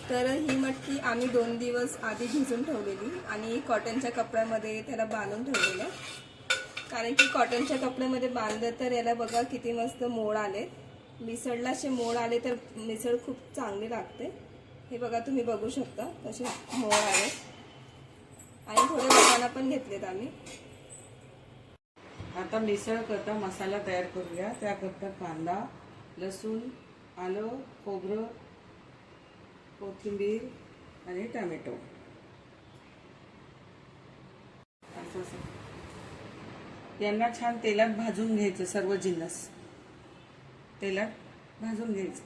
तर ही मटकी आम्ही 2 दिवस आधी भिजून ठेवलेली आणि कॉटनच्या कपड्यामध्ये त्याला बांधून ठेवलेलं, कारण की कॉटनच्या कपड्यामध्ये बांधलं तर याला बघा किती मस्त मोड आले. मिसळला असे मोड आले तर मिसळ खूप चांगली लागते. हे बघा तुम्ही बघू शकता कसे मोड आले. आणि थोडे वाटाणा पण घेतलेत आम्ही. आता मिसळ करता मसाला तयार करूया. त्याकरता कांदा, लसूण, आलं, खोबरं, कोथिंबीर आणि टोमॅटो असं यांना छान तेलात भाजून घ्यायचं. सर्व जिन्नस तेलात भाजून घ्यायचं.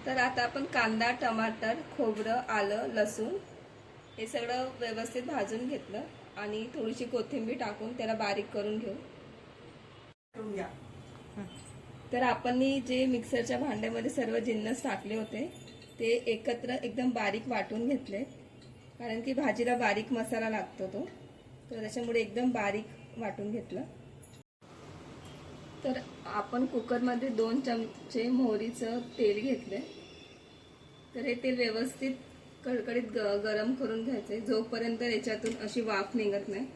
तर आता आपण कांदा, टमाटर, खोबरं, आलं, लसूण हे सगळं व्यवस्थित भाजून घेतलं आणि थोडीशी कोथिंबीर टाकून त्याला बारीक करून घेऊ. तर आपण जे मिक्सरच्या भांड्यामध्ये सर्व जिन्नस टाकले होते ते एकत्र एकदम बारीक वाटून घेतले, कारण की भाजीला बारीक मसाला लागतो तो, तर त्याच्यामुळे एकदम बारीक वाटून घेतलं. तर आपण कुकरमध्ये 2 चमचे मोहरीचं तेल घेतले. तर हे तेल व्यवस्थित कडकडीत गरम करून घ्यायचे जोपर्यंत याच्यातून अशी वाफ निघत नाही,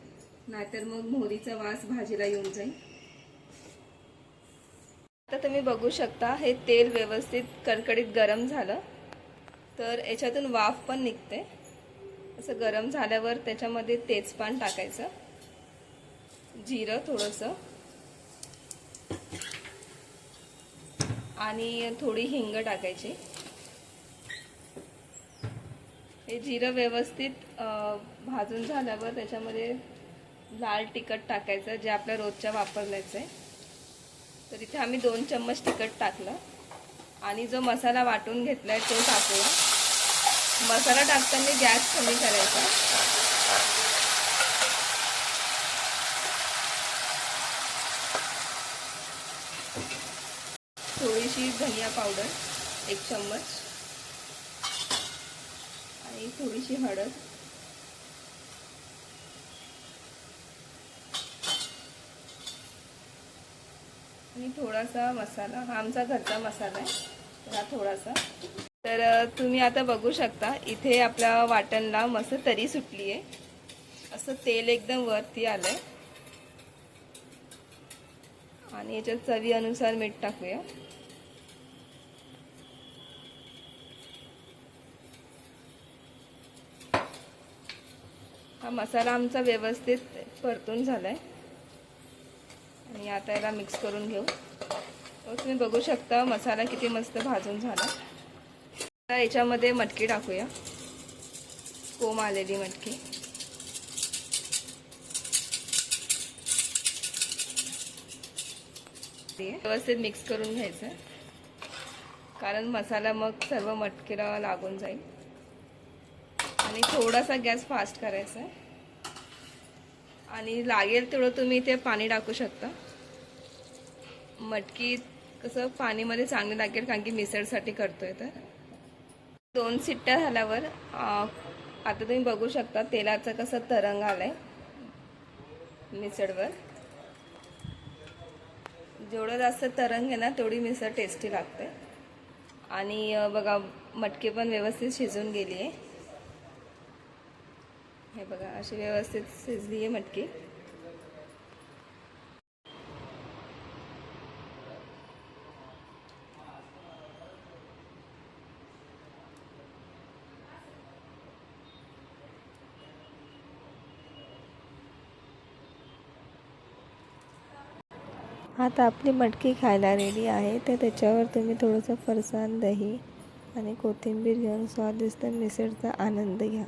नाहीतर मग मोहरीचा वास भाजीला येऊन जाईल. आता तुम्ही बघू शकता हे तेल व्यवस्थित कडकडीत गरम झालं, तर याच्यातून वाफ पण निघते. असं गरम झाल्यावर त्याच्यामध्ये तेजपान टाकायचं, जिरं थोडंसं आणि थोडी हिंग टाकायची. हे जिरं व्यवस्थित भाजून झाल्यावर त्याच्यामध्ये लाल तिखट टाकायचं, जे आपल्या रोजच्या वापरण्याचं आहे. तर इथे आम्ही 2 चम्मच तिखट टाकलं आणि जो मसाला वाटून घेतलाय तो टाकूया. मसाला टाकताना गॅस कमी करायचा. थोडीशी धनिया पावडर 1 चम्मच आणि थोडीशी हळद आणि थोडासा मसाला. हा आमचा घरचा मसाला आहे, तर हा थोडासा. तर तुम्ही आता बघू शकता इथे आपल्या वाटणला मस्त तरी सुटली आहे. असं तेल एकदम वरती आलंय. आणि याच्यात चवीनुसार मीठ टाकूया. हा मसाला आमचा व्यवस्थित परतून झालाय आणि आता याला मिक्स करून घेऊ. तुम्ही बघू शकता मसाला किती मस्त भाजून झाला. आता याच्यामध्ये मटकी टाकूया, कोम आलेली मटकी. व्यवस्थित मिक्स करून घ्यायचं, कारण मसाला मग सर्व मटकीला लागून जाईल. आणि थोडासा गॅस फास्ट करायचा आहे आणि लागेल तेवढं तुम्ही इथे पाणी टाकू शकता. मटकी कसं पाणीमध्ये चांगली लागेल, कारण की मिसळसाठी करतोय. तर 2 शिट्ट्या झाल्यावर आता तुम्ही बघू शकता तेलाचा कसा तरंग आलाय मिसळवर. जेवढं जास्त तरंग आहे ना तेवढी मिसळ टेस्टी लागते. आणि बघा मटकी पण व्यवस्थित शिजून गेली आहे. हे बघा अशी व्यवस्थित शिजली आहे मटकी. आता आपली मटकी खायला रेडी आहे. तर त्याच्यावर तुम्ही थोडंसं फरसाण, दही आणि कोथिंबीर घेऊन स्वादिष्ट मिसळचा आनंद घ्या.